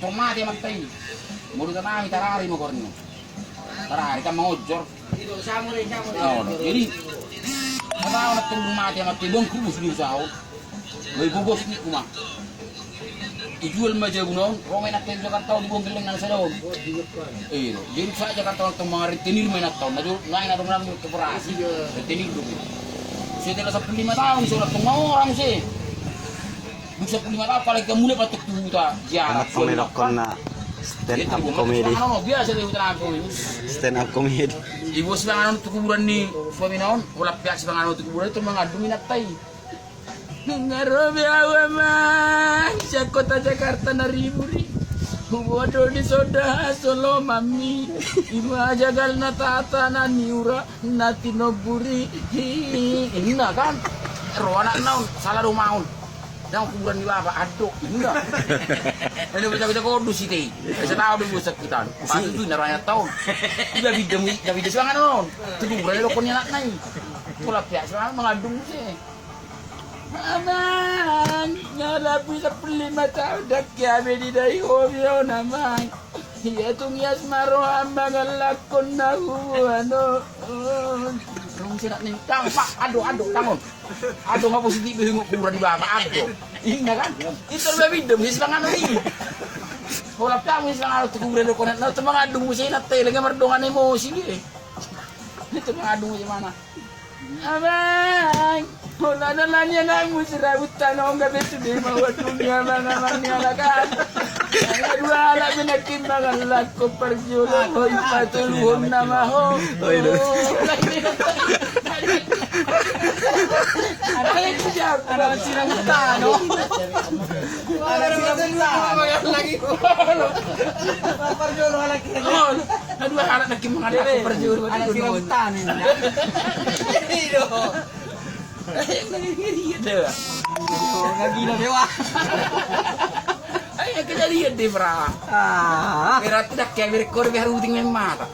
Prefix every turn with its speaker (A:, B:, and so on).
A: tomate matay. Mulu tanami tarari mo korno. Tarari ka mangojor. Jadi apa nak tunggu mati mati dong kubus di usaha. May bubos ni kuma. Ijual maja bunon, romay nak tayo Jakarta di buong bilang nang sa loob. Jadi sa Jakarta ng mga retinir may nataw, ngayon na rumang yung kaparasi, retinir doon. Siya tila sa 5 taon, sulat ng mga orang siya. Bisa 5 taon, paling kamula patok tuhuta.
B: Anak pemelok kon na stand-up comedy.
A: Biasa dia hutan aku ini.
B: Stand-up comedy.
A: Ibu sebangan untuk kuburan ni suami naon, wala pihak sebangan untuk kuburan itu mengadu minat tay. Ngarobi awaman sa kota Jakarta na riburi. Huwado di soda solo mami. Ima jagal na tata na niura na tinoburi. Hina kan? Roana naon, salah rumaon. Nang kuburan ni bapa aduk. Hina. Ini baca-baca kodus ite. Saya tahu dulu sakitan. Pas itu naranya tahun. Iba bidem, bidem sebangan naon. Tu kuburan lo konya nak nai. Pula pihak sebangan mengadung sih. Aman, ngalapi sa 5 taon dak kami di dayo naman. Iya tung yas maro ambangan lakon na ano. Rong sila ning tang pak ado tangon. Ado nga positif hingok kuburan di baba ado. Inga kan? Itu lebih dem sih sebangan ni. Wala kami sebangan ado kuburan ko na mga adung mo sila tay lang mardongan emosi ni. Itu mga adung di mana? Aman. Wala na lang yan ang musirabot tanong gabi today mga dunia mga mangyalakan. Ang wala binagtimbangan lang ko parjulo hoy patulhon na maho. Ano siya? Ano silang tano? Ano silang tano? Lagi ko. Parjulo lagi. Ano wala nagkimbangan ako parjulo. Ano silang tano? Hindi Gagila dewa. Ay, kejadian deh, Bra. Berat tidak kayak rekor biar uting memang mata.